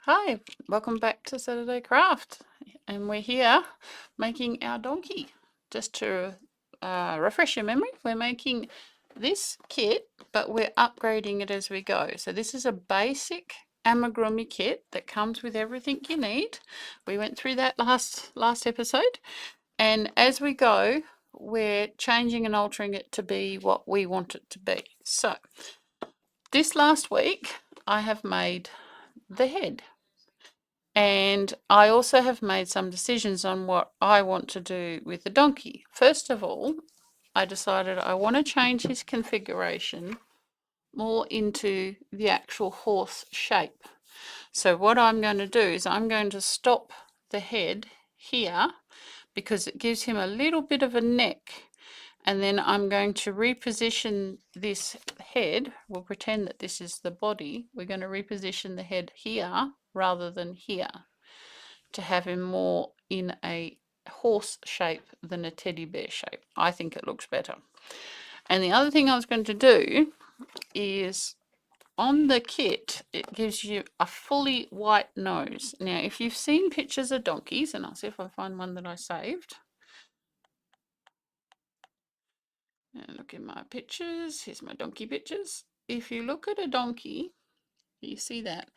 Hi, welcome back to Saturday Craft, and we're here making our donkey. Just to refresh your memory, we're making this kit, but we're upgrading it as we go. So this is a basic Amigurumi kit that comes with everything you need. We went through that last episode, and as we go, we're changing and altering it to be what we want it to be. So this last week, I have made the head. And I also have made some decisions on what I want to do with the donkey. First of all, I decided I want to change his configuration more into the actual horse shape. So what I'm going to do is I'm going to stop the head here because it gives him a little bit of a neck. And then I'm going to reposition this head. We'll pretend that this is the body. We're going to reposition the head here rather than here, to have him more in a horse shape than a teddy bear shape. I think it looks better. And the other thing I was going to do is on the kit, it gives you a fully white nose. Now, if you've seen pictures of donkeys, and I'll see if I find one that I saved. And look in my pictures. Here's my donkey pictures. If you look at a donkey, you see that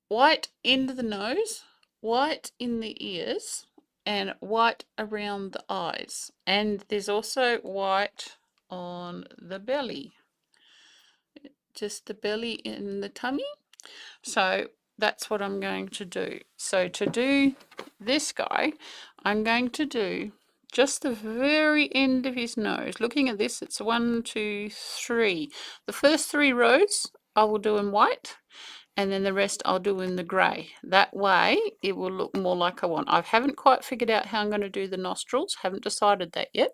white in the nose, white in the ears, and white around the eyes. And there's also white on the belly, just the belly in the tummy. So that's what I'm going to do. So to do this guy, I'm going to do just the very end of his nose. Looking at this, it's 1, 2, 3. The first 3 rows I will do in white, and then the rest I'll do in the grey. That way it will look more like I want. I haven't quite figured out how I'm going to do the nostrils, haven't decided that yet,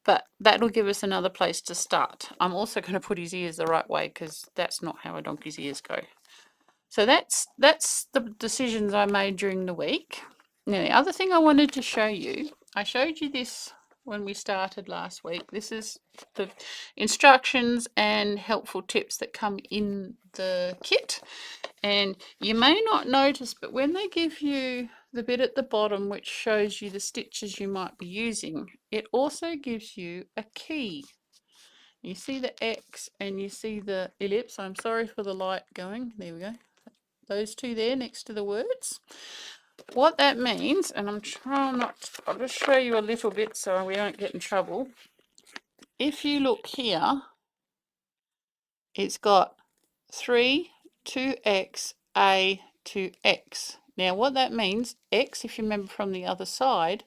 but that'll give us another place to start. I'm also going to put his ears the right way because that's not how a donkey's ears go. So that's the decisions I made during the week. Now the other thing I wanted to show you, I showed you this when we started last week. This is the instructions and helpful tips that come in the kit. And you may not notice, but when they give you the bit at the bottom which shows you the stitches you might be using, it also gives you a key. You see the X and you see the ellipse. I'm sorry for the light going. There we go. Those two there next to the words. What that means, and I'm trying not to, I'll just show you a little bit so we don't get in trouble. If you look here, it's got 3 to X, A to X. Now what that means, X, if you remember from the other side,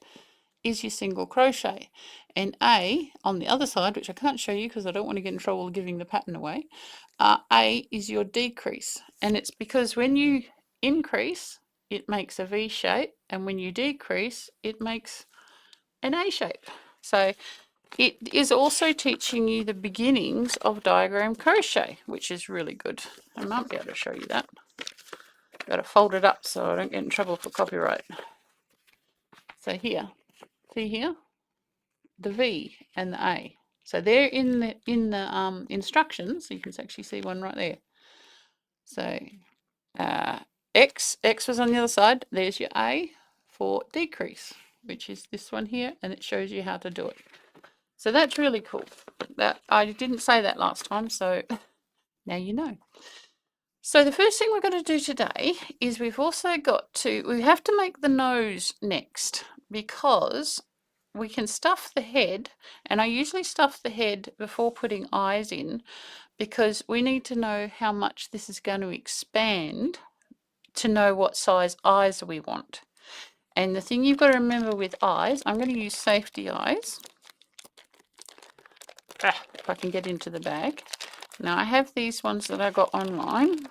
is your single crochet, and A on the other side, which I can't show you because I don't want to get in trouble giving the pattern away, A is your decrease. And it's because when you increase, it makes a V shape, and when you decrease, it makes an A shape. So it is also teaching you the beginnings of diagram crochet, which is really good. I might be able to show you that. Got to fold it up so I don't get in trouble for copyright. So here, see here, the V and the A. So they're in the instructions. You can actually see one right there. So X was on the other side. There's your A for decrease, which is this one here, and it shows you how to do it. So that's really cool. That I didn't say that last time, so now you know. So the first thing we're going to do today is we have to make the nose next, because we can stuff the head, and I usually stuff the head before putting eyes in, because we need to know how much this is going to expand to know what size eyes we want. And the thing you've got to remember with eyes, I'm going to use safety eyes. If I can get into the bag. Now I have these ones that I got online,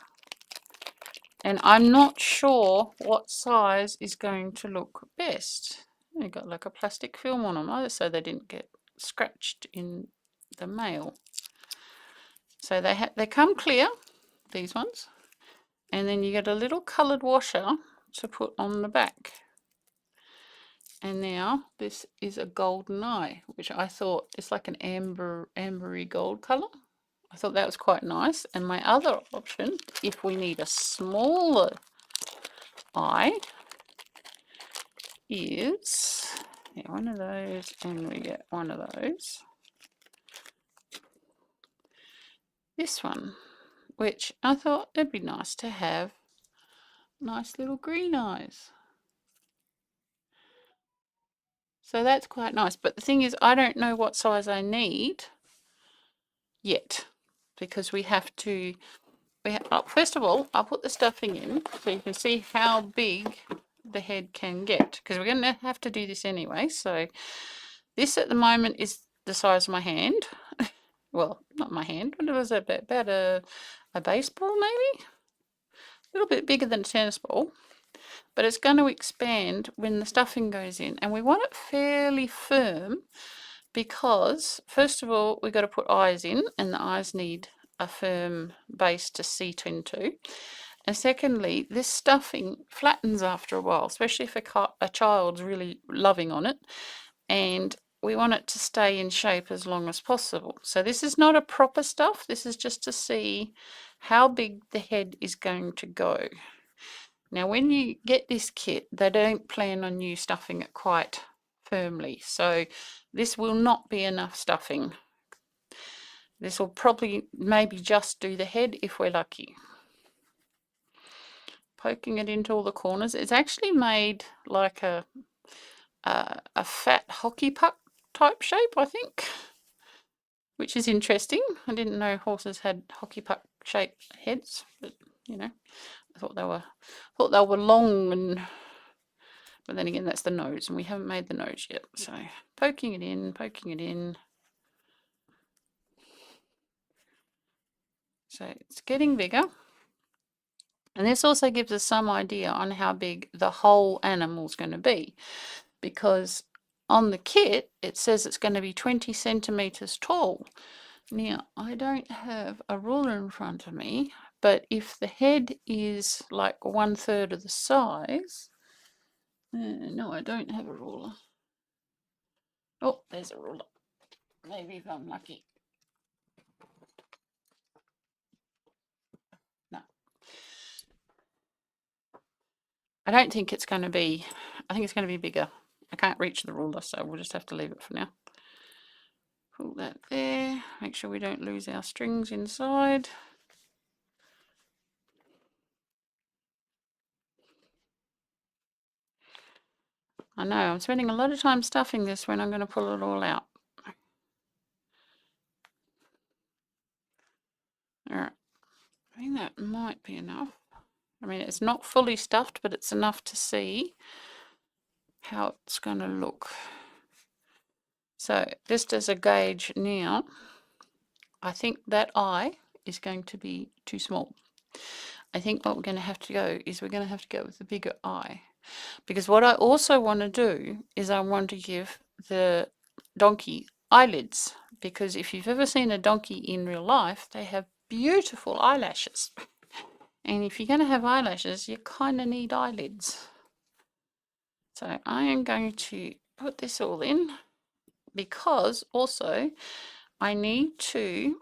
and I'm not sure what size is going to look best. They've got like a plastic film on them either, so they didn't get scratched in the mail. So they come clear, these ones, and then you get a little coloured washer to put on the back. And now this is a golden eye, which I thought is like an ambery gold colour. I thought that was quite nice. And my other option, if we need a smaller eye, is one of those, and we get one of those. This one, which I thought it'd be nice to have nice little green eyes. So that's quite nice. But the thing is, I don't know what size I need yet, because we have to, first of all, I'll put the stuffing in so you can see how big the head can get, because we're going to have to do this anyway. So this at the moment is the size of my hand. Well, not my hand, what was it, about a baseball maybe? A little bit bigger than a tennis ball. But it's going to expand when the stuffing goes in, and we want it fairly firm, because first of all we've got to put eyes in, and the eyes need a firm base to seat into. And secondly, this stuffing flattens after a while, especially if a child's really loving on it, and we want it to stay in shape as long as possible. So this is not a proper stuff, this is just to see how big the head is going to go. Now when you get this kit, they don't plan on you stuffing it quite firmly, so this will not be enough stuffing. This will probably maybe just do the head if we're lucky. Poking it into all the corners. It's actually made like a fat hockey puck type shape, I think, which is interesting. I didn't know horses had hockey puck shaped heads, but you know, I thought they were long, and but then again that's the nose, and we haven't made the nose yet. So poking it in. So it's getting bigger. And this also gives us some idea on how big the whole animal is going to be, because on the kit it says it's going to be 20 centimeters tall. Now I don't have a ruler in front of me, but if the head is like 1/3 of the size, no, I don't have a ruler. Oh, there's a ruler. Maybe if I'm lucky. No. I don't think it's going to be, I think it's going to be bigger. I can't reach the ruler, so we'll just have to leave it for now. Pull that there. Make sure we don't lose our strings inside. I know, I'm spending a lot of time stuffing this when I'm going to pull it all out. Alright, I think that might be enough. I mean, it's not fully stuffed, but it's enough to see how it's going to look. So just as a gauge now, I think that eye is going to be too small. I think what we're going to have to go is we're going to have to go with the bigger eye. Because what I also want to do is I want to give the donkey eyelids. Because if you've ever seen a donkey in real life, they have beautiful eyelashes. And if you're going to have eyelashes, you kind of need eyelids. So I am going to put this all in, because also I need to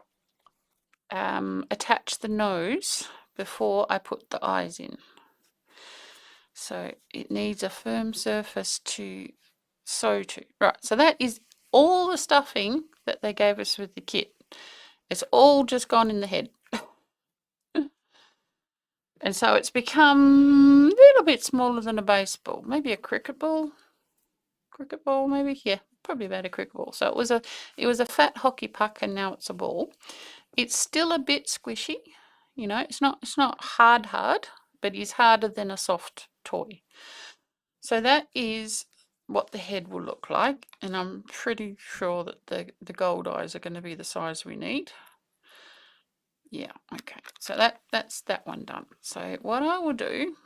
attach the nose before I put the eyes in. So it needs a firm surface to sew to. Right, so that is all the stuffing that they gave us with the kit. It's all just gone in the head. And so it's become a little bit smaller than a baseball, maybe a cricket ball. Cricket ball, maybe, yeah, probably about a cricket ball. So it was a fat hockey puck, and now it's a ball. It's still a bit squishy, you know. It's not hard, but it's harder than a soft toy. So that is what the head will look like, and I'm pretty sure that the gold eyes are going to be the size we need. Yeah, okay, so that's that one done. So what I will do,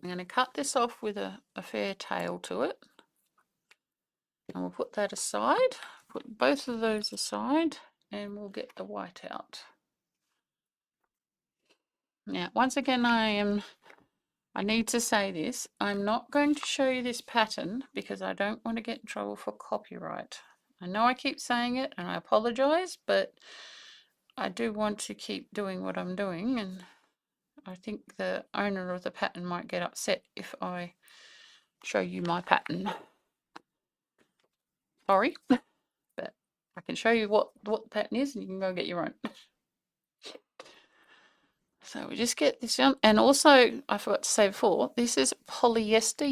I'm going to cut this off with a fair tail to it, and we'll put that aside, put both of those aside, and we'll get the white out. Now once again, I need to say this, I'm not going to show you this pattern because I don't want to get in trouble for copyright. I know I keep saying it and I apologize, but I do want to keep doing what I'm doing, and I think the owner of the pattern might get upset if I show you my pattern. Sorry, but I can show you what the pattern is and you can go get your own. So we just get this yarn, and also I forgot to say before, this is polyester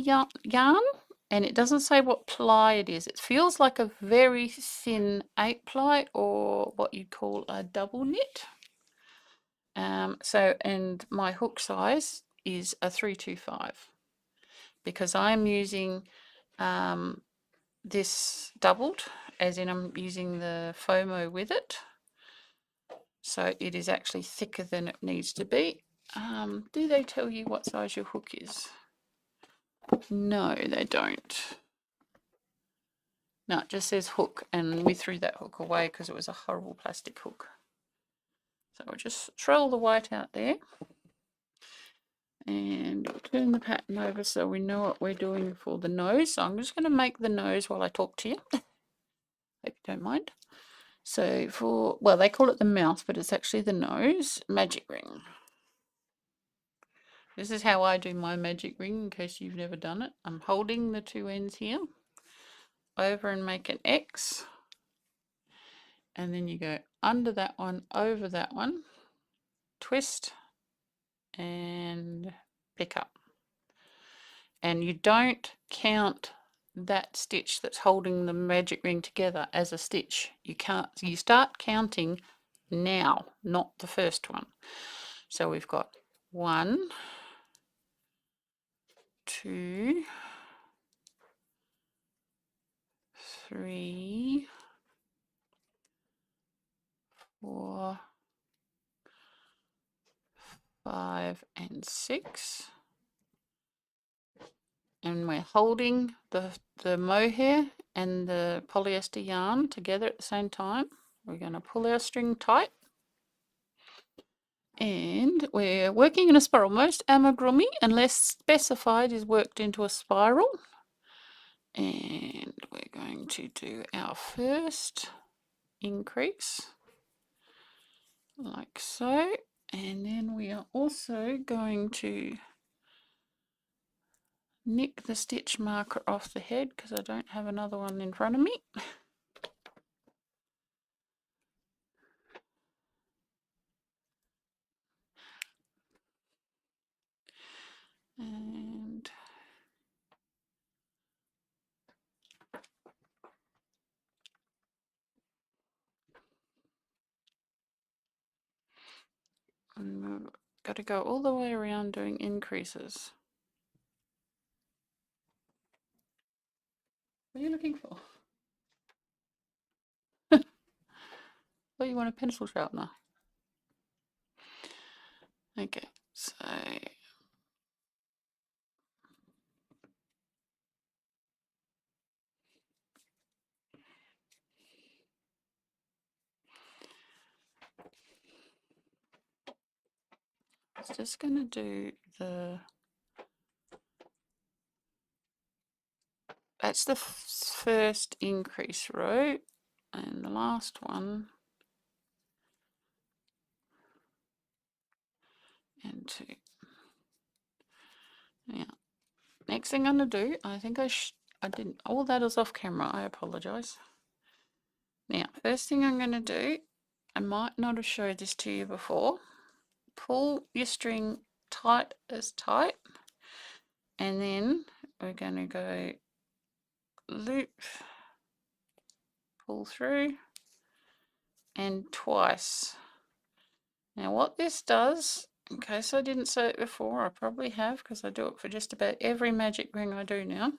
yarn, and it doesn't say what ply it is. It feels like a very thin 8-ply or what you'd call a double knit. And my hook size is a 325 because I'm using this doubled, as in I'm using the FOMO with it. So it is actually thicker than it needs to be. Do they tell you what size your hook is? No, they don't. No, it just says hook, and we threw that hook away because it was a horrible plastic hook. So we'll just throw all the white out there. And we'll turn the pattern over so we know what we're doing for the nose. So I'm just going to make the nose while I talk to you. Hope you don't mind. So for, well, they call it the mouth, but it's actually the nose. Magic ring. This is how I do my magic ring, in case you've never done it. I'm holding the two ends here over and make an X. And then you go under that one, over that one, twist, and pick up. And you don't count that stitch that's holding the magic ring together as a stitch. You start counting now, not the first one. So we've got 1, 2, 3, 4, 5, and 6. And we're holding the mohair and the polyester yarn together at the same time. We're going to pull our string tight. And we're working in a spiral. Most amigurumi, unless specified, is worked into a spiral. And we're going to do our first increase, like so. And then we are also going to nick the stitch marker off the head because I don't have another one in front of me. And we've got to go all the way around doing increases. What are you looking for? Oh, you want a pencil sharpener? Okay, so it's just going to do that's the first increase row, and the last one, and 2. Now, next thing I'm going to do, I think I didn't, all that is off camera, I apologize. Now, first thing I'm going to do, I might not have showed this to you before, pull your string tight as tight, and then we're going to go loop, pull through, and twice. Now what this does, in case I didn't say it before, I probably have because I do it for just about every magic ring I do now.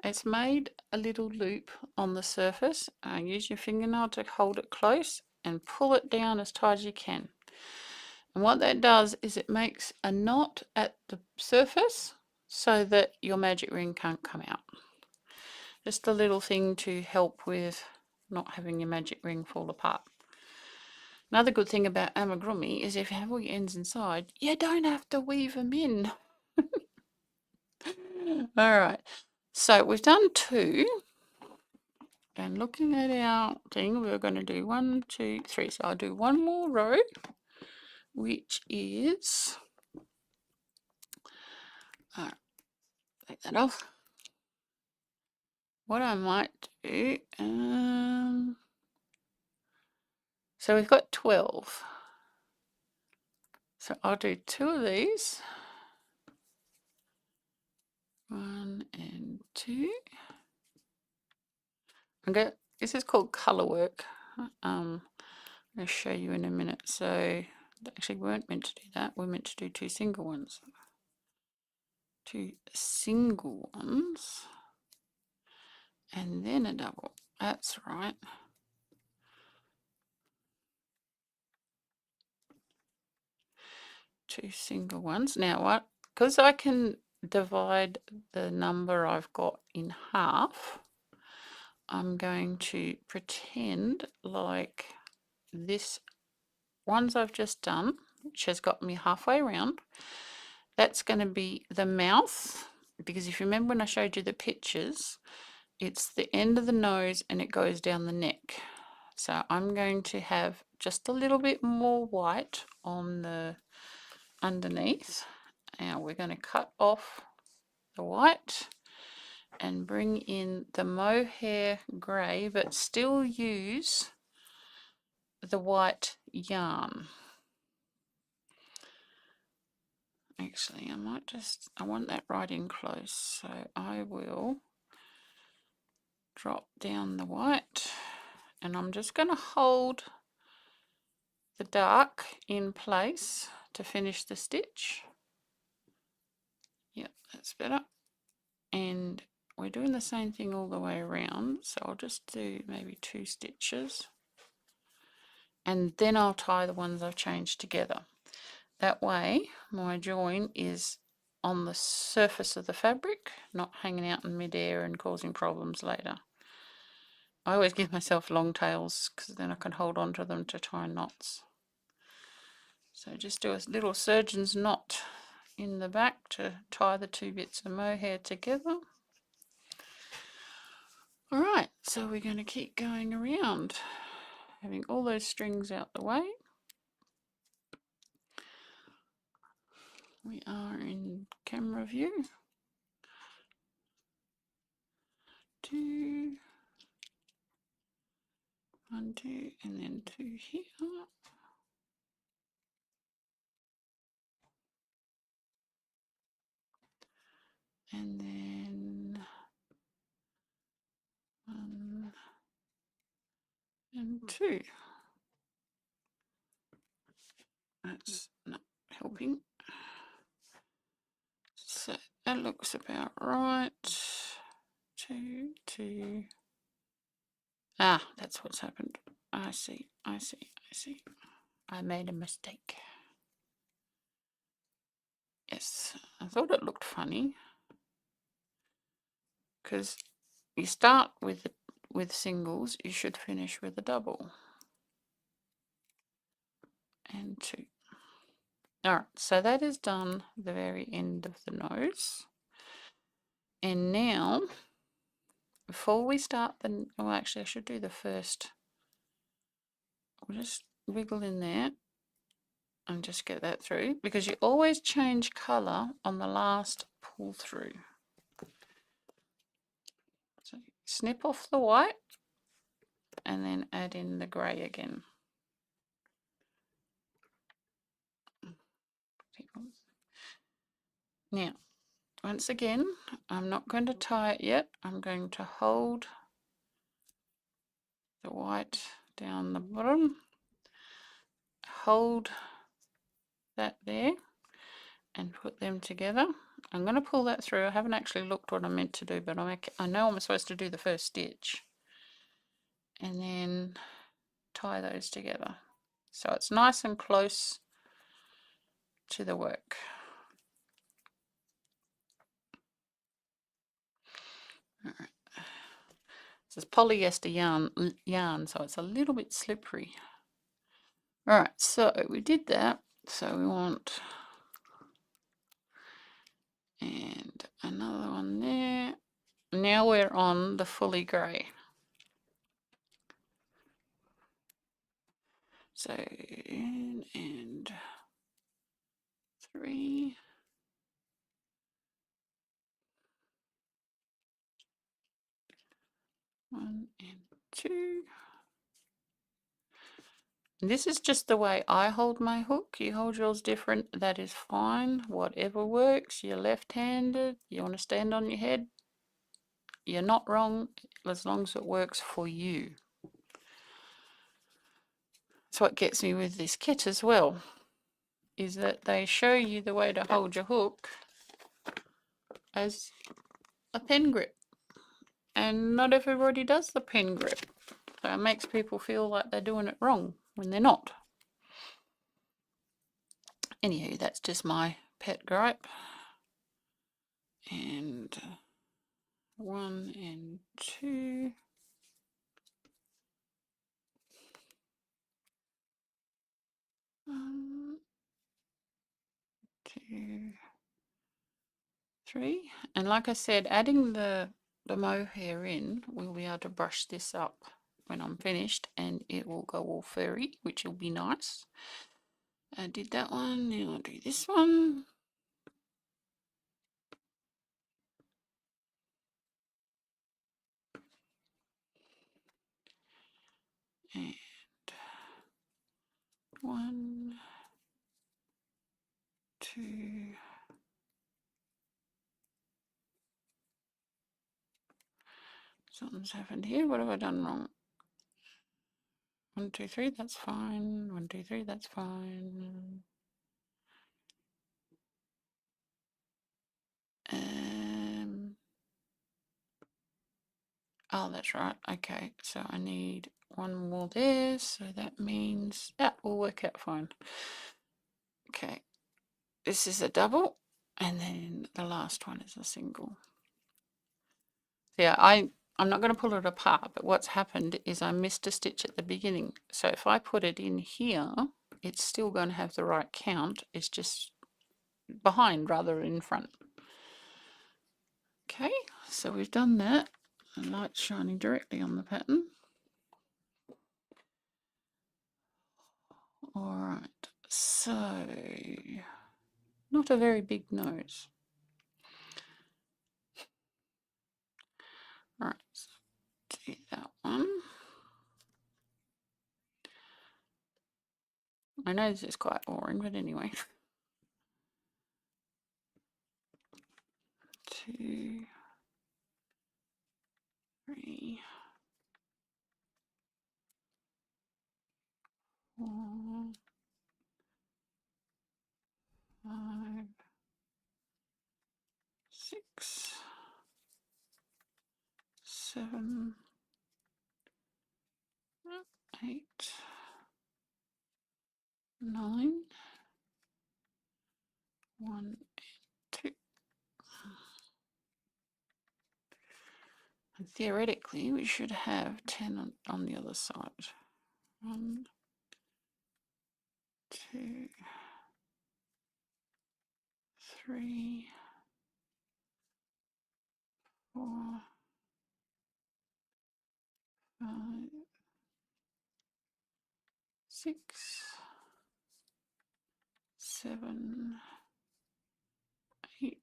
It's made a little loop on the surface. Use your fingernail to hold it close and pull it down as tight as you can. And what that does is it makes a knot at the surface so that your magic ring can't come out. Just a little thing to help with not having your magic ring fall apart. Another good thing about amigurumi is if you have all your ends inside, you don't have to weave them in. All right, so we've done 2. And looking at our thing, we're going to do 1, 2, 3. So I'll do one more row, which is, take that off. What I might do, so we've got 12. So I'll do 2 of these. 1 and 2. Okay, this is called color work. I'll show you in a minute. So actually we weren't meant to do that. We're meant to do 2 single ones. 2 single ones. And then a double. That's right. 2 single ones. Now what? Because I can divide the number I've got in half, I'm going to pretend like this ones I've just done, which has got me halfway around, that's going to be the mouth, because if you remember when I showed you the pictures, it's the end of the nose and it goes down the neck. So I'm going to have just a little bit more white on the underneath. Now we're going to cut off the white and bring in the mohair grey, but still use the white yarn. Actually, I want that right in close, so I will drop down the white, and I'm just going to hold the dark in place to finish the stitch. Yep, that's better. And we're doing the same thing all the way around, so I'll just do maybe 2 stitches, and then I'll tie the ones I've changed together. That way my join is on the surface of the fabric, not hanging out in midair and causing problems later. I always give myself long tails because then I can hold on to them to tie knots. So just do a little surgeon's knot in the back to tie the 2 bits of mohair together. Alright, so we're going to keep going around, having all those strings out the way. We are in camera view. 2, 1, 2, and then 2 here. And then 1 and 2. That's not helping. So that looks about right. 2, 2. Ah, that's what's happened. I see. I made a mistake. Yes, I thought it looked funny because you start with singles, you should finish with a double. And 2. Alright, so that is done the very end of the nose. And now, before we start the, well actually I should do the first, we'll just wiggle in there and just get that through, because you always change colour on the last pull through. So snip off the white and then add in the grey again. Now, once again, I'm not going to tie it yet. I'm going to hold the white down the bottom, hold that there, and put them together. I'm going to pull that through. I haven't actually looked what I'm meant to do, but I know I'm supposed to do the first stitch and then tie those together. So it's nice and close to the work. All right. This is polyester yarn, so it's a little bit slippery. All right, so we did that. So we want, and another one there. Now we're on the fully grey. So, and 3. 1 and 2. And this is just the way I hold my hook. You hold yours different, that is fine. Whatever works. You're left-handed, you want to stand on your head, you're not wrong as long as it works for you. That's what gets me with this kit as well, is that they show you the way to hold your hook as a pen grip. And not everybody does the pen grip. So it makes people feel like they're doing it wrong when they're not. Anywho, that's just my pet gripe. And 1 and 2. 1, 2, 3. And like I said, adding the mohair in, we'll be able to brush this up when I'm finished and it will go all furry, which will be nice. I did that one, now I'll do this one. And 1, 2. Something's happened here. What have I done wrong? 1, 2, 3, that's fine. 1, 2, 3, that's fine. Oh, that's right. Okay, so I need one more there, so that means that will work out fine. Okay, this is a double, and then the last one is a single. Yeah, I'm not going to pull it apart, but what's happened is I missed a stitch at the beginning. So if I put it in here, it's still going to have the right count. It's just behind rather than in front. Okay, so we've done that. The light's shining directly on the pattern. All right, so not a very big nose. All right, so do that one. I know this is quite boring, but anyway. 2, 3, 4, 5, 6, 7, 8, 9, 1, 2. And theoretically, we should have 10 on the other side. 1, 2, 3, 4, 5, 6, 7, 8,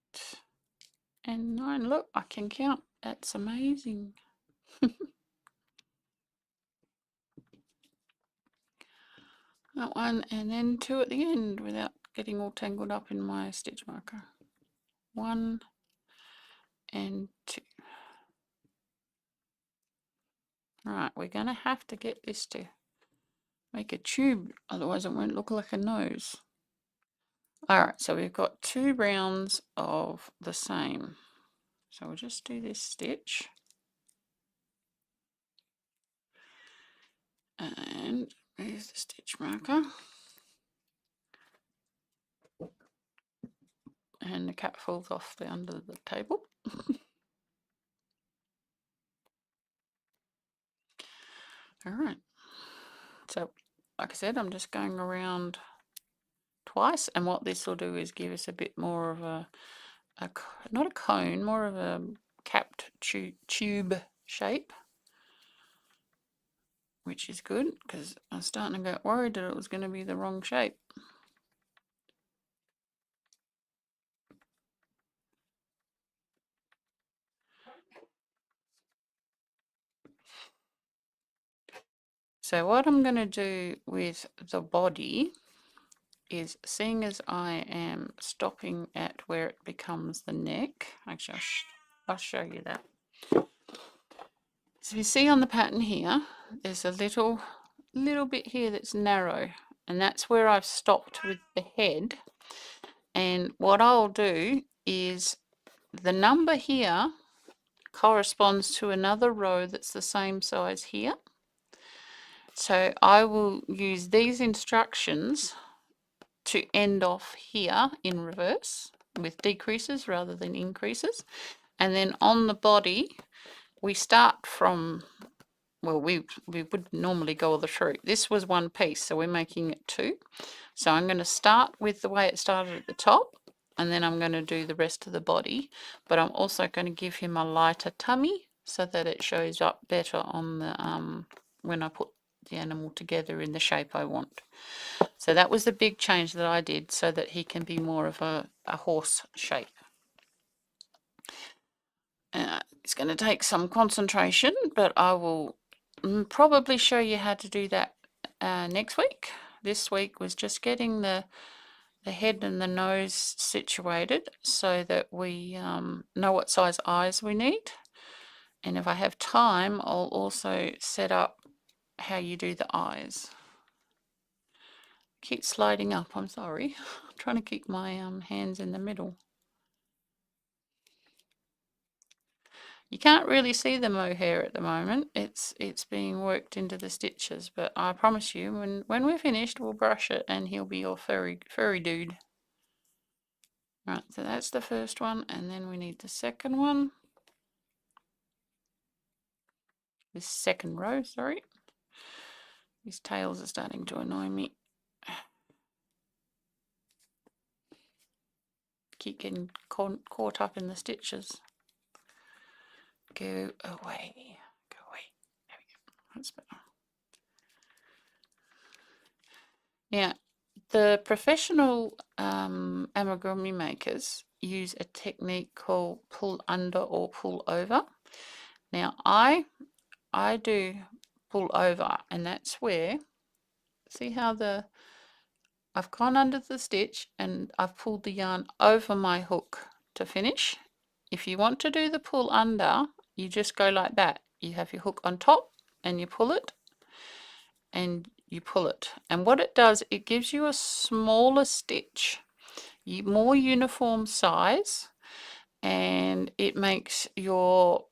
and 9. Look, I can count. That's amazing. That one, and then 2 at the end without getting all tangled up in my stitch marker. 1 and 2. Right, we're going to have to get this to make a tube, otherwise it won't look like a nose. Alright, so we've got 2 rounds of the same. So we'll just do this stitch. And move the stitch marker. And the cap falls off the under the table. Alright. So, like I said, I'm just going around twice, and what this will do is give us a bit more of a not a cone, more of a capped tube shape, which is good because I was starting to get worried that it was going to be the wrong shape. So what I'm going to do with the body is, seeing as I am stopping at where it becomes the neck, actually I'll show you that. So you see on the pattern here, there's a little bit here that's narrow, and that's where I've stopped with the head. And what I'll do is, the number here corresponds to another row that's the same size here. So I will use these instructions to end off here in reverse with decreases rather than increases. And then on the body, we start from, well, we would normally go all the through. This was one piece, so we're making it two. So I'm going to start with the way it started at the top, and then I'm going to do the rest of the body. But I'm also going to give him a lighter tummy so that it shows up better on the when I put the animal together in the shape I want. So that was the big change that I did, so that he can be more of a horse shape. It's going to take some concentration, but I will probably show you how to do that next week. This week was just getting the head and the nose situated so that we know what size eyes we need. And if I have time, I'll also set up how you do the eyes. Keep sliding up, I'm sorry. I'm trying to keep my hands in the middle. You can't really see the mohair at the moment. It's being worked into the stitches, but I promise you, when we're finished, we'll brush it and he'll be your furry dude. Right, so that's the first one, and then we need the second one. This second row, sorry. These tails are starting to annoy me. Keep getting caught up in the stitches. Go away. Go away. There we go. That's better. Now, the professional amigurumi makers use a technique called pull under or pull over. Now, I do pull over, and that's where, see how I've gone under the stitch and I've pulled the yarn over my hook to finish. If you want to do the pull under, you just go like that. You have your hook on top and you pull it and you pull it. And what it does, it gives you a smaller stitch, more uniform size, and it makes your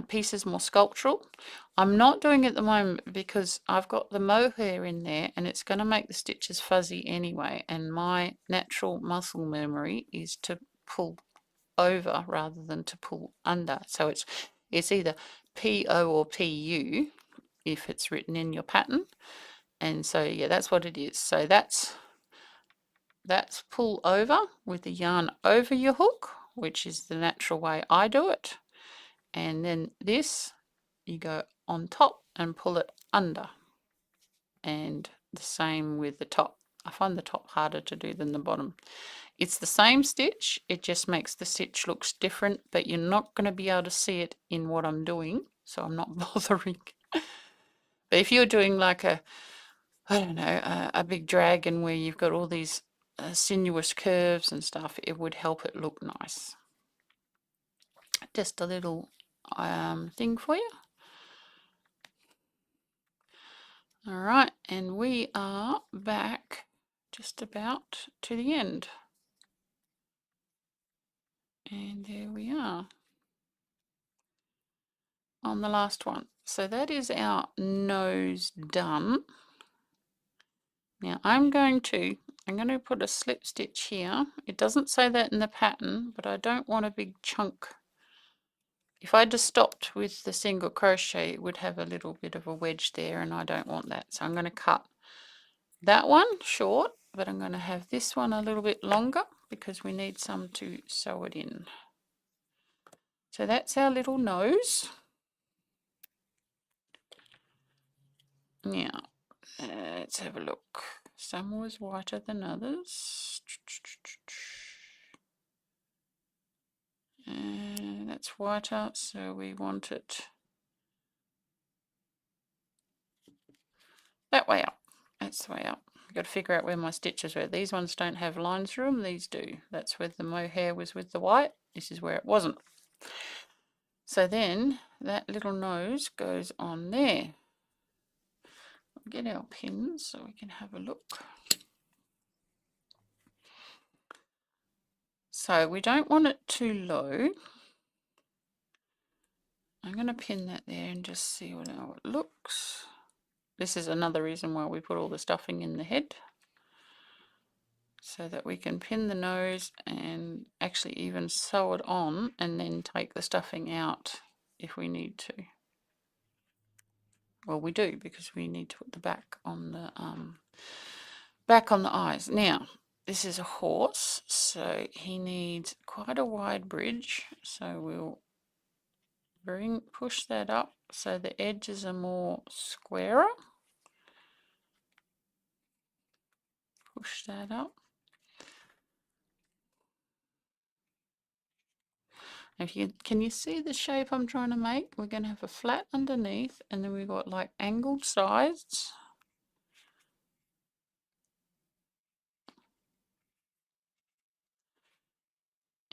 pieces more sculptural. I'm not doing it at the moment because I've got the mohair in there and it's going to make the stitches fuzzy anyway, and my natural muscle memory is to pull over rather than to pull under. So it's either PO or PU if it's written in your pattern. And so yeah, that's what it is. So that's pull over with the yarn over your hook, which is the natural way I do it. And then this, you go on top and pull it under. And the same with the top. I find the top harder to do than the bottom. It's the same stitch, it just makes the stitch looks different, but you're not going to be able to see it in what I'm doing, so I'm not bothering. But if you're doing like I don't know, a big dragon where you've got all these sinuous curves and stuff, it would help it look nice. Just a little thing for you. All right, and we are back just about to the end. And there we are on the last one. So that is our nose done. Now I'm going to put a slip stitch here. It doesn't say that in the pattern, but I don't want a big chunk. If I just stopped with the single crochet, it would have a little bit of a wedge there, and I don't want that. So I'm going to cut that one short, but I'm going to have this one a little bit longer because we need some to sew it in. So that's our little nose. Now, let's have a look. Some was whiter than others. That's whiter, so we want it that way up. That's the way up. I've got to figure out where my stitches were. These ones don't have lines through them, these do. That's where the mohair was with the white. This is where it wasn't. So then that little nose goes on there. Get our pins so we can have a look. So we don't want it too low. I'm going to pin that there and just see how it looks. This is another reason why we put all the stuffing in the head, so that we can pin the nose and actually even sew it on and then take the stuffing out if we need to. Well, we do, because we need to put the back on the eyes. Now, this is a horse, so he needs quite a wide bridge, so we'll push that up so the edges are more squarer. Push that up. Can you see the shape I'm trying to make? We're going to have a flat underneath, and then we've got like angled sides.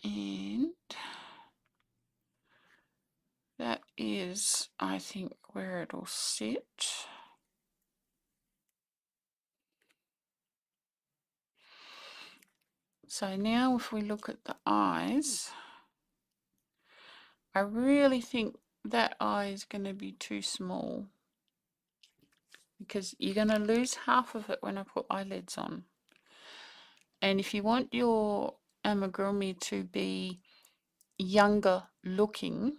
And that is, I think, where it'll sit. So now if we look at the eyes, I really think that eye is going to be too small, because you're going to lose half of it when I put eyelids on. And if you want your amigurumi to be younger looking,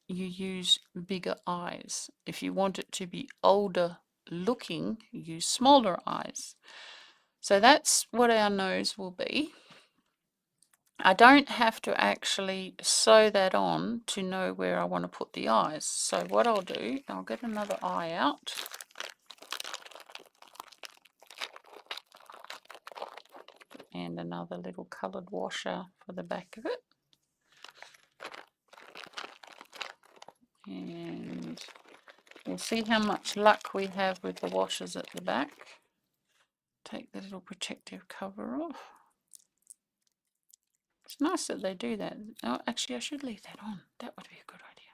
you use bigger eyes. If you want it to be older looking, you use smaller eyes. So that's what our nose will be. I don't have to actually sew that on to know where I want to put the eyes. So what I'll do, I'll get another eye out. And another little coloured washer for the back of it. And we'll see how much luck we have with the washers at the back. Take the little protective cover off. It's nice that they do that. Oh, actually, I should leave that on. That would be a good idea.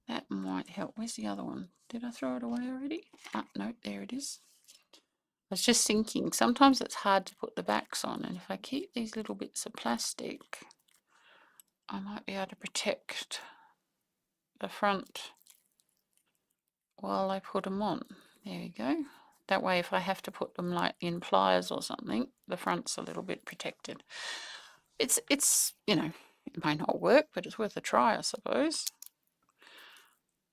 That might help. Where's the other one? Did I throw it away already? Ah, no, there it is. I was just thinking, sometimes it's hard to put the backs on, and if I keep these little bits of plastic, I might be able to protect the front while I put them on. There we go. That way, if I have to put them like in pliers or something, the front's a little bit protected. It's you know, it might not work, but it's worth a try, I suppose.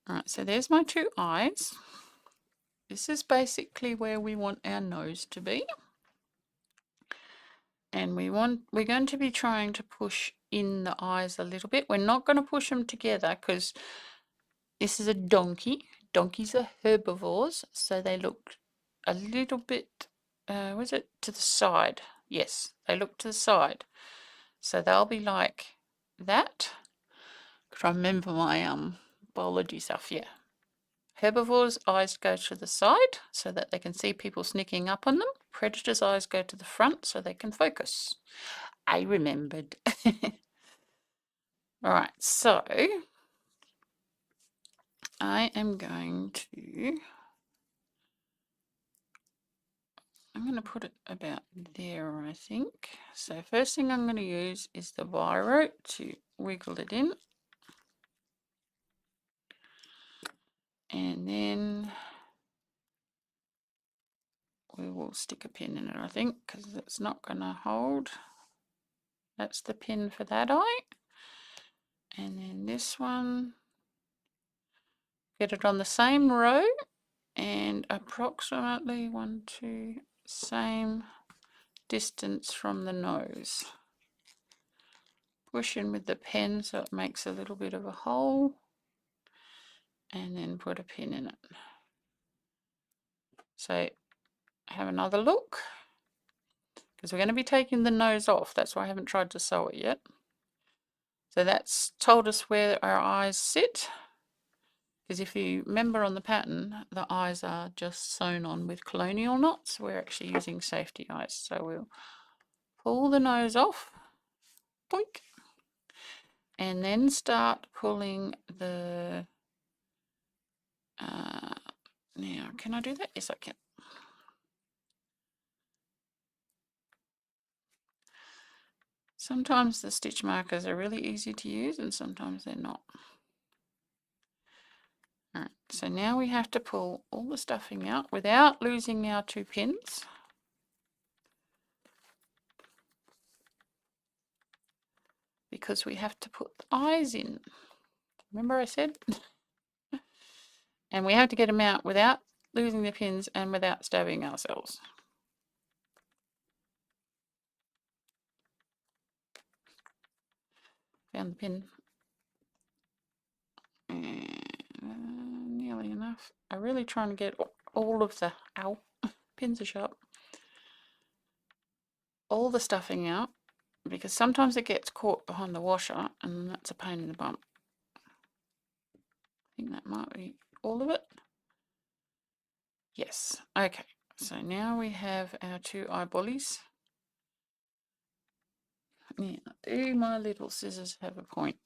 Alright, so there's my two eyes. This is basically where we want our nose to be. And we're going to be trying to push in the eyes a little bit. We're not going to push them together because this is a donkey. Donkeys are herbivores, so they look a little bit, was it to the side? Yes, they look to the side. So they'll be like that. I remember my biology stuff, yeah. Herbivores' eyes go to the side so that they can see people sneaking up on them. Predators' eyes go to the front so they can focus. I remembered. Alright, so I am going to, I'm going to put it about there, I think. So first thing I'm going to use is the Viro to wiggle it in. And then we will stick a pin in it, I think, because it's not going to hold. That's the pin for that eye. And then this one, get it on the same row and approximately 1, 2, same distance from the nose. Push in with the pen so it makes a little bit of a hole, and then put a pin in it. So have another look, because we're going to be taking the nose off. That's why I haven't tried to sew it yet. So that's told us where our eyes sit, because if you remember on the pattern, the eyes are just sewn on with colonial knots. We're actually using safety eyes. So we'll pull the nose off, boink, and then start pulling the now, can I do that? Yes, I can. Sometimes the stitch markers are really easy to use and sometimes they're not. Alright, so now we have to pull all the stuffing out without losing our 2 pins. Because we have to put the eyes in. Remember I said? And we have to get them out without losing the pins and without stabbing ourselves. Found the pin. And, nearly enough. I'm really trying to get all of the, ow, pins are sharp. All the stuffing out, because sometimes it gets caught behind the washer and that's a pain in the bum. I think that might be all of it. Yes, okay. So now we have our 2 eyeballies. Now, do my little scissors have a point?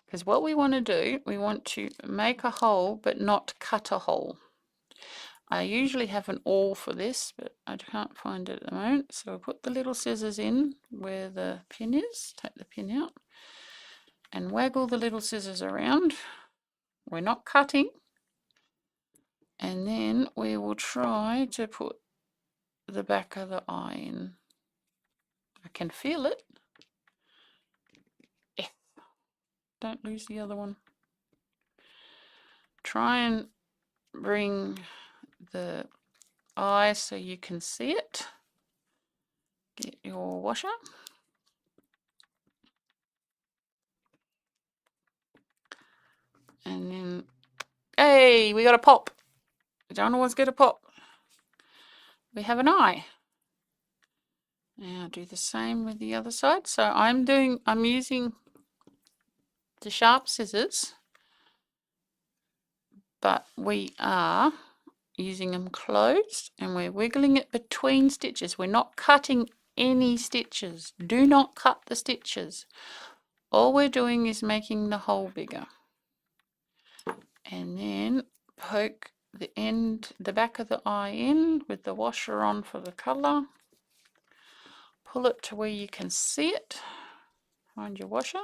Because what we want to do, we want to make a hole but not cut a hole. I usually have an awl for this, but I can't find it at the moment. So I'll put the little scissors in where the pin is, take the pin out, and waggle the little scissors around. We're not cutting. And then we will try to put the back of the eye in. I can feel it. Yeah. Don't lose the other one. Try and bring the eye so you can see it. Get your washer. And then, hey, we got a pop. Don't always get a pop. We have an eye. Now do the same with the other side. So I'm using the sharp scissors, but we are using them closed and we're wiggling it between stitches. We're not cutting any stitches. Do not cut the stitches. All we're doing is making the hole bigger. And then poke the back of the eye in with the washer on for the colour. Pull it to where you can see it. Find your washer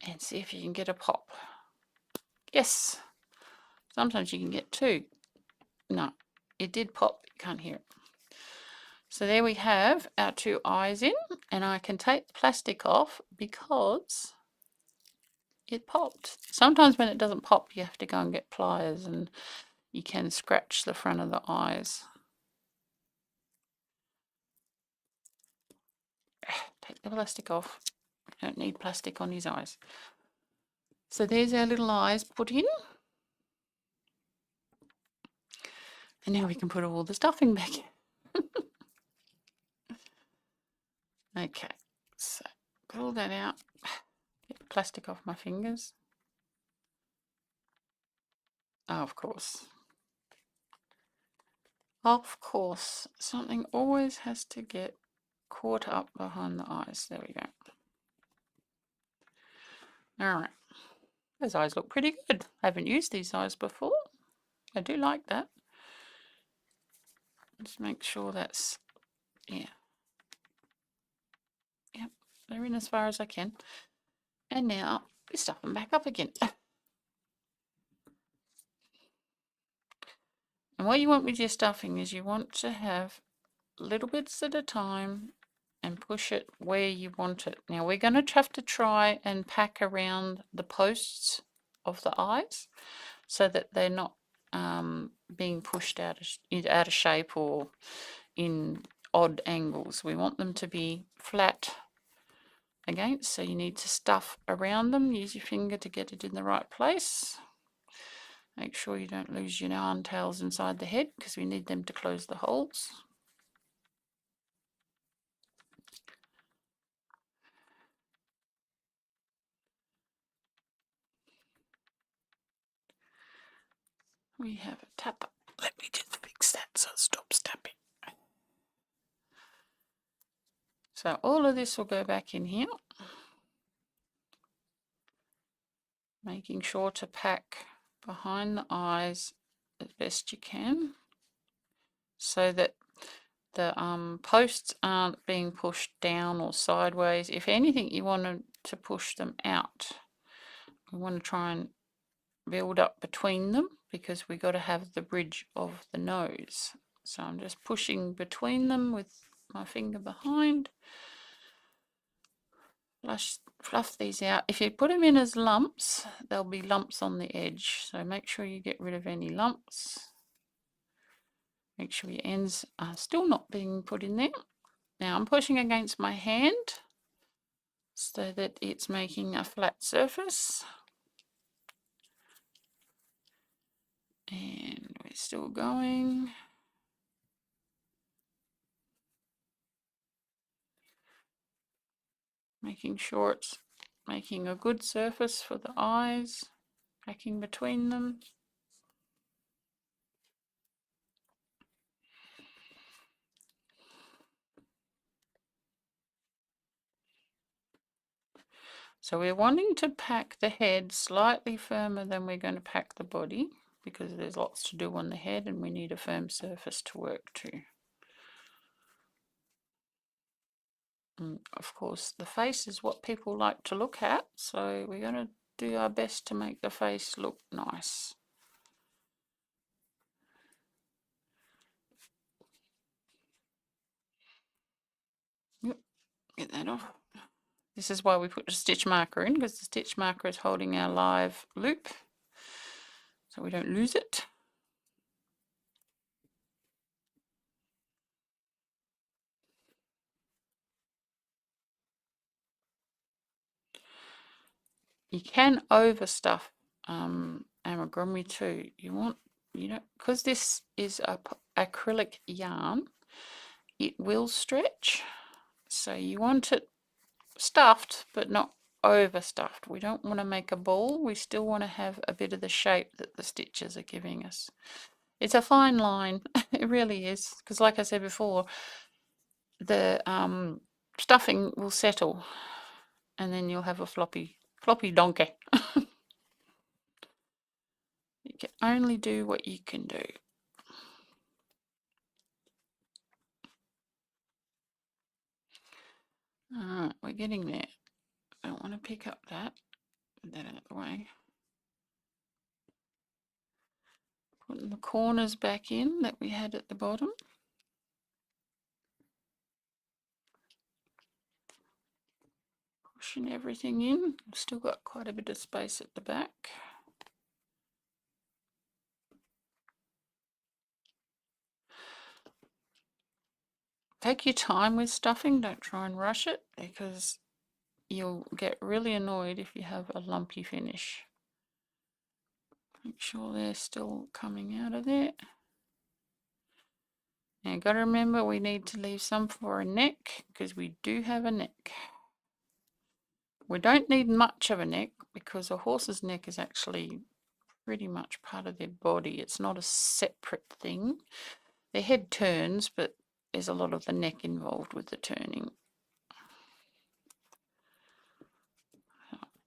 and see if you can get a pop. Yes. Sometimes you can get 2. No, it did pop. You can't hear it. So there we have our 2 eyes in, and I can take the plastic off because it popped. Sometimes when it doesn't pop, you have to go and get pliers and you can scratch the front of the eyes. Take the plastic off. Don't need plastic on his eyes. So there's our little eyes put in. And now we can put all the stuffing back in. Okay, so pull that out. Get the plastic off my fingers. Oh, of course. Of course, something always has to get caught up behind the eyes. There we go. Alright. Those eyes look pretty good. I haven't used these eyes before. I do like that. Just make sure that's, yeah. Yep, they're in as far as I can. And now we stuff them back up again. And what you want with your stuffing is you want to have little bits at a time and push it where you want it. Now we're going to have to try and pack around the posts of the eyes so that they're not being pushed out of shape or in odd angles. We want them to be flat again, so you need to stuff around them. Use your finger to get it in the right place. Make sure you don't lose your yarn tails inside the head because we need them to close the holes. We have a tapper. Let me just fix that so it stops tapping. So all of this will go back in here. Making sure to pack behind the eyes as best you can so that the posts aren't being pushed down or sideways. If anything, you want to push them out. We want to try and build up between them because we got to have the bridge of the nose. So I'm just pushing between them with my finger behind. Fluff these out. If you put them in as lumps, there'll be lumps on the edge. So make sure you get rid of any lumps. Make sure your ends are still not being put in there. Now I'm pushing against my hand so that it's making a flat surface. And we're still going. Making sure it's making a good surface for the eyes, packing between them. So we're wanting to pack the head slightly firmer than we're going to pack the body because there's lots to do on the head and we need a firm surface to work to. And of course, the face is what people like to look at, so we're going to do our best to make the face look nice. Yep, get that off. This is why we put the stitch marker in, because the stitch marker is holding our live loop so we don't lose it. You can overstuff amigurumi too. Because this is a acrylic yarn, it will stretch. So you want it stuffed, but not overstuffed. We don't want to make a ball. We still want to have a bit of the shape that the stitches are giving us. It's a fine line. It really is. Because like I said before, the stuffing will settle and then you'll have a floppy donkey. You can only do what you can do. Alright, we're getting there. I don't want to pick up that. Put that out of the way. Putting the corners back in that we had at the bottom. Pushing everything in. Still got quite a bit of space at the back. Take your time with stuffing, don't try and rush it because you'll get really annoyed if you have a lumpy finish. Make sure they're still coming out of there. Now got to remember we need to leave some for a neck because we do have a neck. We don't need much of a neck because a horse's neck is actually pretty much part of their body. It's not a separate thing. Their head turns, but there's a lot of the neck involved with the turning.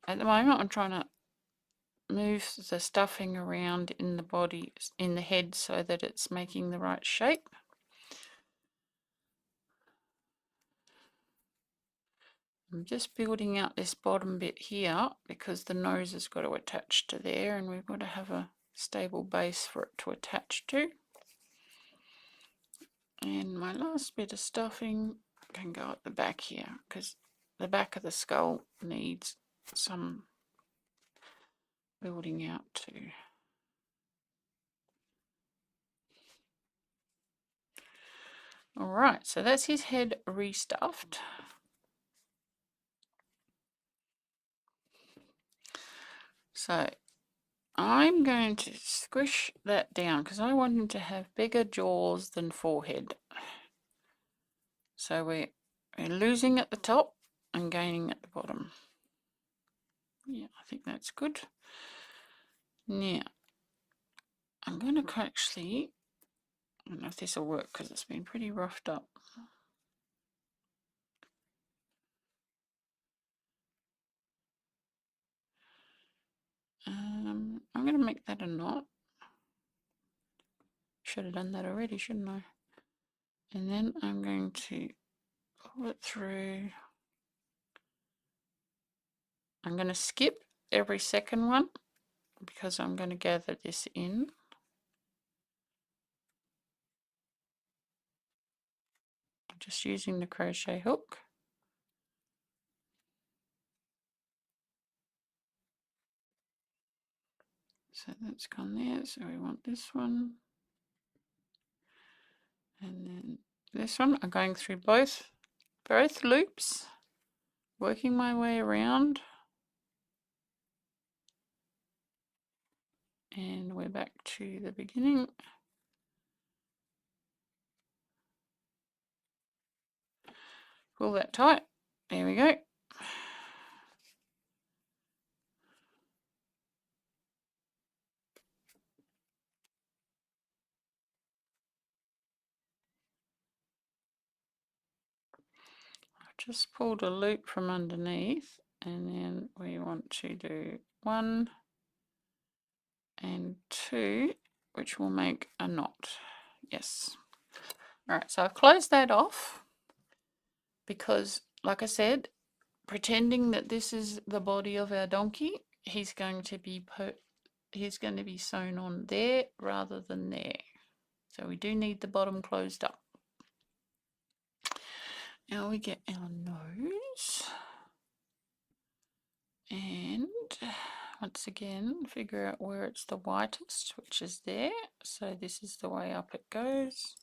At the moment I'm trying to move the stuffing around in the body, in the head, so that it's making the right shape. I'm just building out this bottom bit here because the nose has got to attach to there and we've got to have a stable base for it to attach to. And my last bit of stuffing can go at the back here because the back of the skull needs some building out too. Alright, so that's his head restuffed. So I'm going to squish that down because I want him to have bigger jaws than forehead. So we're losing at the top and gaining at the bottom. Yeah, I think that's good. Now, I'm going to actually, I don't know if this will work because it's been pretty roughed up. I'm going to make that a knot. Should have done that already, shouldn't I? And then I'm going to pull it through. I'm going to skip every second one because I'm going to gather this in. Just using the crochet hook. So that's gone there. So we want this one. And then this one. I'm going through both loops, working my way around. And we're back to the beginning. Pull that tight. There we go. I've just pulled a loop from underneath, and then we want to do 1 and 2, which will make a knot. Yes. All right, so I've closed that off because, like I said, pretending that this is the body of our donkey, he's going to be sewn on there rather than there. So we do need the bottom closed up. Now we get our nose, and once again figure out where it's the whitest, which is there. So this is the way up it goes.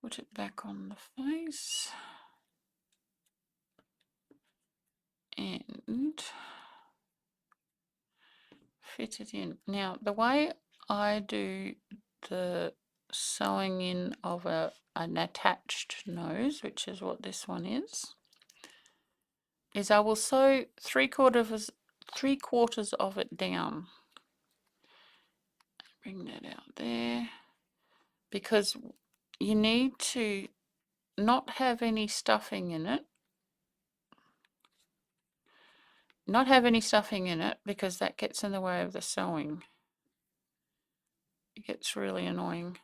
Put it back on the face and fit it in. Now the way I do the sewing in of an attached nose, which is what this one is I will sew 3/4 of it down. Bring that out there, because you need to not have any stuffing in it. Not have any stuffing in it because that gets in the way of the sewing. It gets really annoying.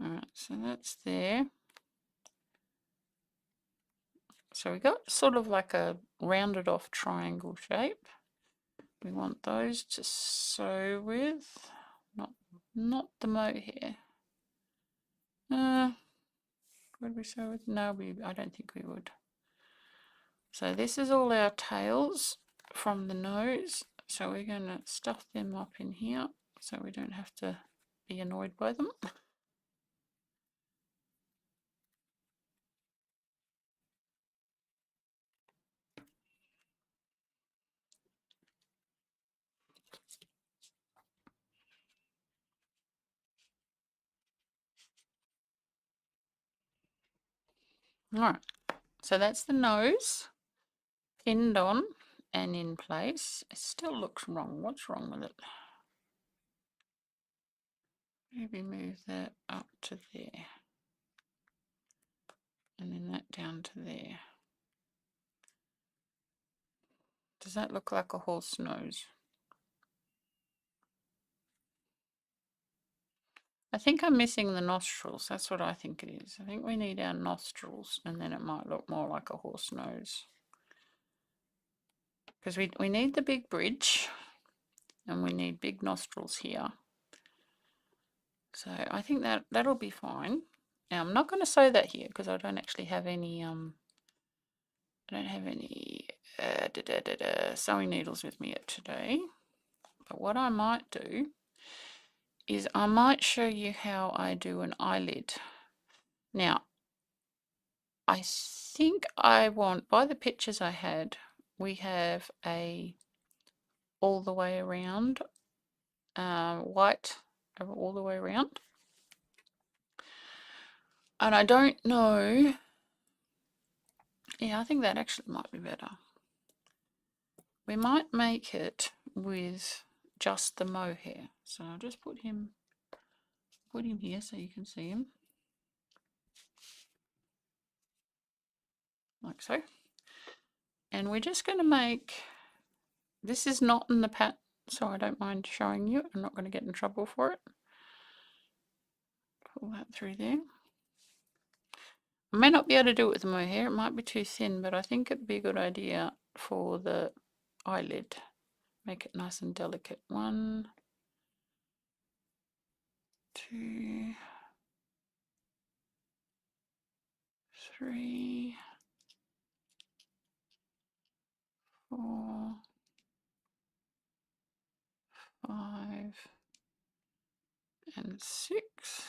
Alright, so that's there. So we got sort of like a rounded off triangle shape. We want those to sew with, not the mohair. Would we sew with? No, I don't think we would. So this is all our tails from the nose. So we're going to stuff them up in here so we don't have to be annoyed by them. Alright, so that's the nose pinned on and in place. It still looks wrong. What's wrong with it? Maybe move that up to there. And then that down to there. Does that look like a horse nose? I think I'm missing the nostrils. That's what I think it is. I think we need our nostrils, and then it might look more like a horse nose. Because we need the big bridge, and we need big nostrils here. So I think that'll be fine. Now I'm not going to sew that here because I don't actually have any sewing needles with me yet today. But what I might do is I might show you how I do an eyelid. Now I think I want, by the pictures I had, we have a all the way around, white all the way around. And I don't know, yeah, I think that actually might be better. We might make it with just the mohair. So I'll just put him here so you can see him. Like so. And we're just going to make, this is not in the pattern, so I don't mind showing you. I'm not going to get in trouble for it. Pull that through there. I may not be able to do it with the mohair. It might be too thin, but I think it'd be a good idea for the eyelid. Make it nice and delicate. 1, 2, 3, 4, 5, and 6.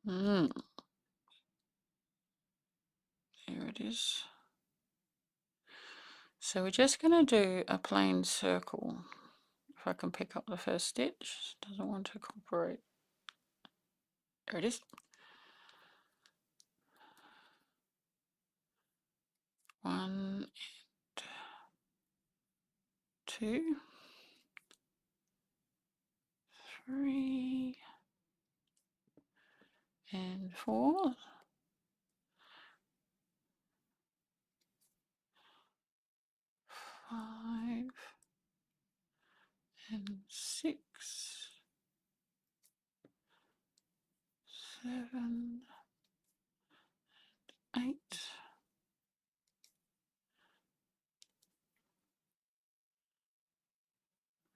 There it is. So we're just going to do a plain circle. If I can pick up the first stitch, doesn't want to cooperate. There it is. 1, 2, 3, and 4. 5 and 6, 7, 8,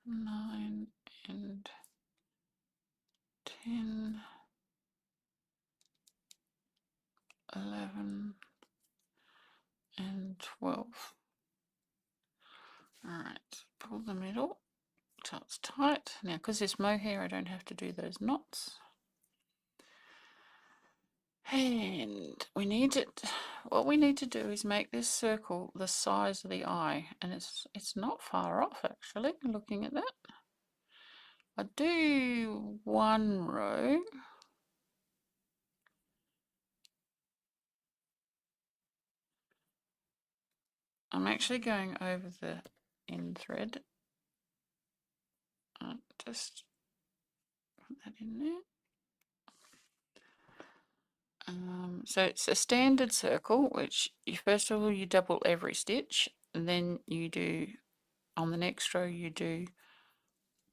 9, and 10, 11, and 12. Alright, pull the middle so it's tight. Now, because there's mohair, I don't have to do those knots. And we need it. What we need to do is make this circle the size of the eye, and it's not far off actually. Looking at that, I do 1 row. I'm actually going over the end thread. Just put that in there. So it's a standard circle, which first of all you double every stitch, and then you do, on the next row you do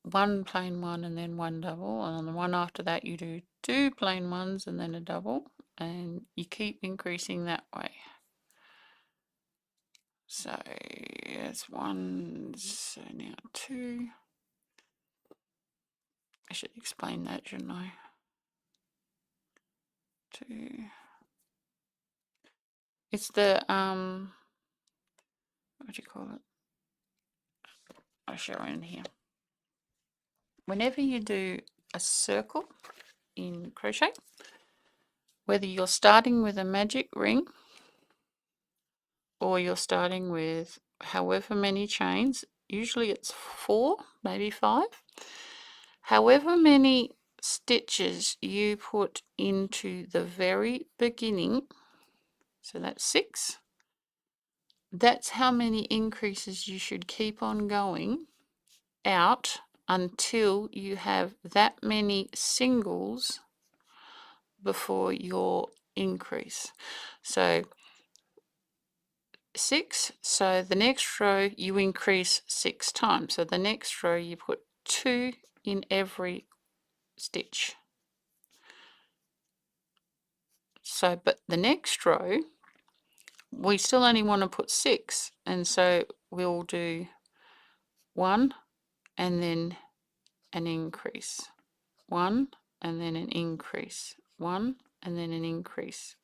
1 plain one and then 1 double, and on the one after that you do 2 plain ones and then a double, and you keep increasing that way. So it's 1, so now 2. I should explain that, shouldn't I? 2. It's the what do you call it? I'll show it in here. Whenever you do a circle in crochet, whether you're starting with a magic ring or you're starting with however many chains, usually it's 4, maybe 5, however many stitches you put into the very beginning, so that's 6, that's how many increases you should keep on going out until you have that many singles before your increase. So 6, so the next row you increase 6 times. So the next row you put 2 in every stitch. So, but the next row we still only want to put 6, and so we'll do 1 and then an increase, 1 and then an increase, 1 and then an increase,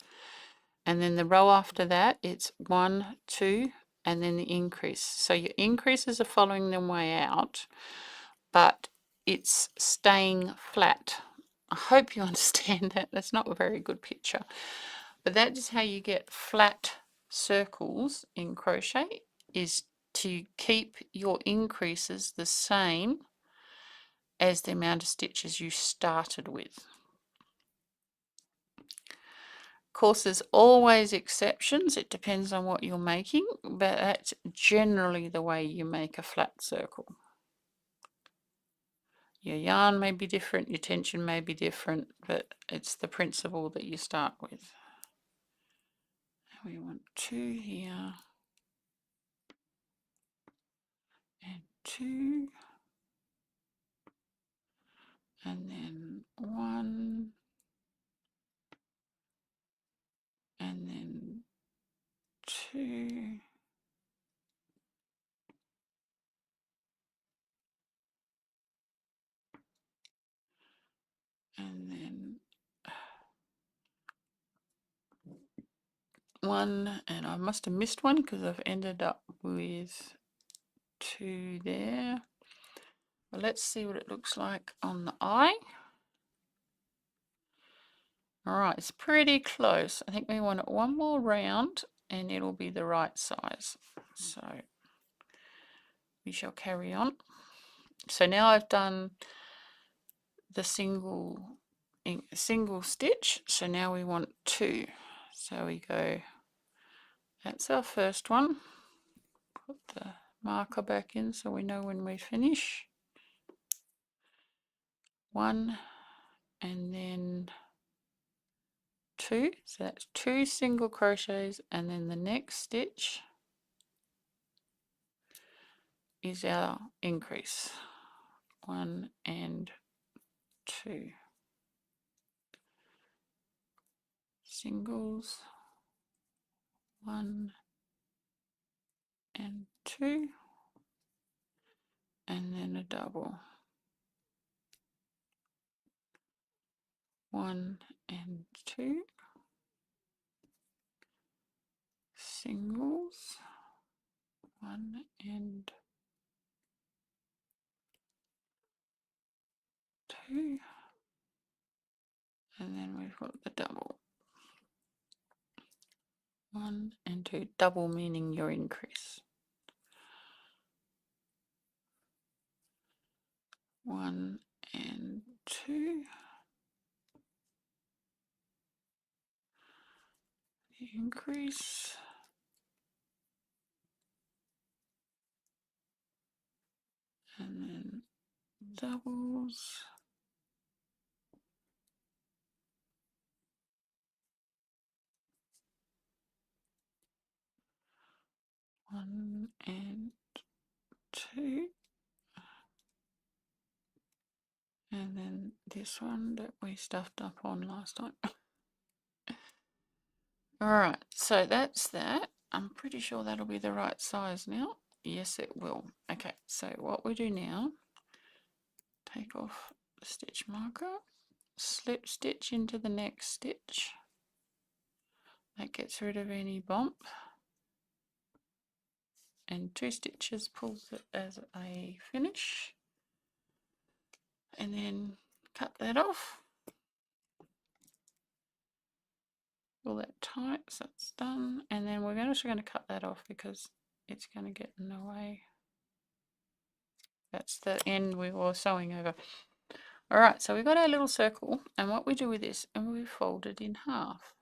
and then the row after that it's 1, 2 and then the increase. So your increases are following their way out, but it's staying flat. I hope you understand that. That's not a very good picture. But that is how you get flat circles in crochet, is to keep your increases the same as the amount of stitches you started with. Of course, there's always exceptions. It depends on what you're making, but that's generally the way you make a flat circle. Your yarn may be different, your tension may be different, but it's the principle that you start with. We want 2 here, and 2, and then 1, and then 2, and then 1, and I must have missed one because I've ended up with 2 there. Well, let's see what it looks like on the eye. Alright, it's pretty close. I think we want it one more round and it'll be the right size. So we shall carry on. So now I've done the single stitch, so now we want 2. So we go, that's our first one. Put the marker back in so we know when we finish. 1, and then 2, so that's 2 single crochets, and then the next stitch is our increase. 1 and 2 singles, 1 and 2, and then a double, 1 and 2 singles, 1 and 2, and then we've got the double, 1 and 2, double meaning your increase. 1 and 2, the increase, and then doubles, 1 and 2, and then this one that we stuffed up on last time. Alright, so that's that. I'm pretty sure that'll be the right size now. Yes, it will. Okay, so what we do now, take off the stitch marker, slip stitch into the next stitch. That gets rid of any bump. And 2 stitches pulls it as a finish. And then cut that off. Pull that tight so it's done. And then we're also going to cut that off because it's going to get in the way. That's the end we were sewing over. Alright, so we've got our little circle, and what we do with this, and we fold it in half.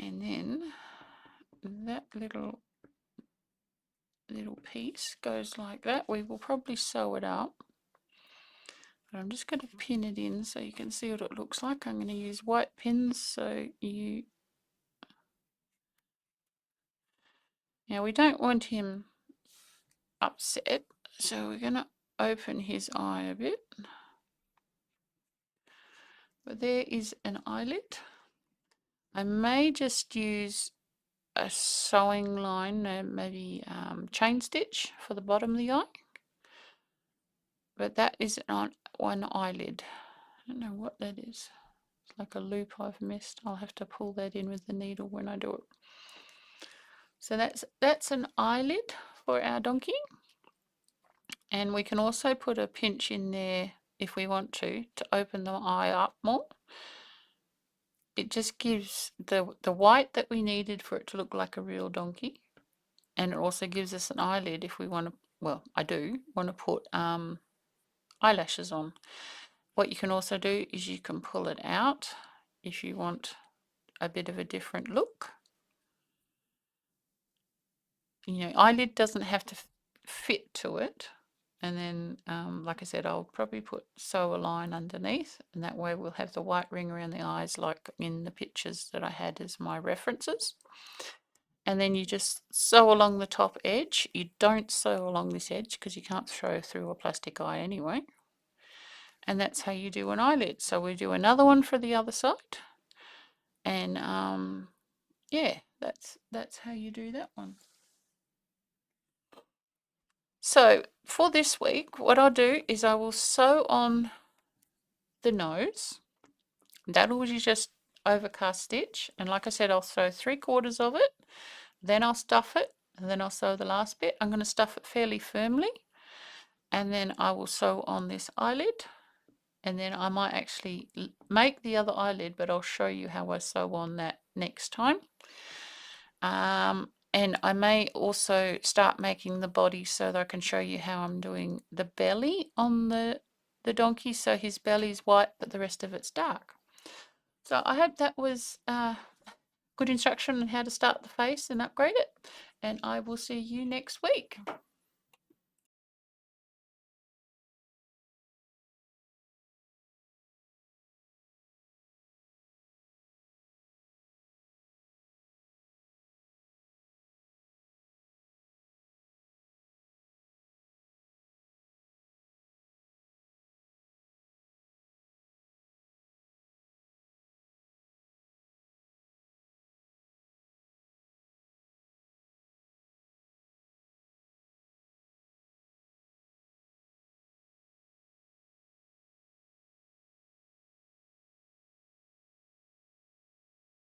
And then that little piece goes like that. We will probably sew it up. But I'm just going to pin it in so you can see what it looks like. I'm going to use white pins so you... Now we don't want him upset, so we're going to open his eye a bit. But there is an eyelid. I may just use a sewing line, maybe chain stitch for the bottom of the eye. But that is on one eyelid. I don't know what that is. It's like a loop I've missed. I'll have to pull that in with the needle when I do it. So that's an eyelid for our donkey. And we can also put a pinch in there if we want to open the eye up more. It just gives the white that we needed for it to look like a real donkey. And it also gives us an eyelid if we want to, well, I do want to put eyelashes on. What you can also do is you can pull it out if you want a bit of a different look. You know, eyelid doesn't have to fit to it. And then, like I said, I'll probably sew a line underneath, and that way we'll have the white ring around the eyes like in the pictures that I had as my references. And then you just sew along the top edge. You don't sew along this edge because you can't sew through a plastic eye anyway. And that's how you do an eyelid. So we do another one for the other side. And yeah, that's how you do that one. So for this week, what I'll do is I will sew on the nose. That will be just overcast stitch. And like I said, I'll sew 3/4 of it. Then I'll stuff it. And then I'll sew the last bit. I'm going to stuff it fairly firmly. And then I will sew on this eyelid. And then I might actually make the other eyelid, but I'll show you how I sew on that next time. And I may also start making the body so that I can show you how I'm doing the belly on the donkey. So his belly's white, but the rest of it's dark. So I hope that was good instruction on how to start the face and upgrade it. And I will see you next week.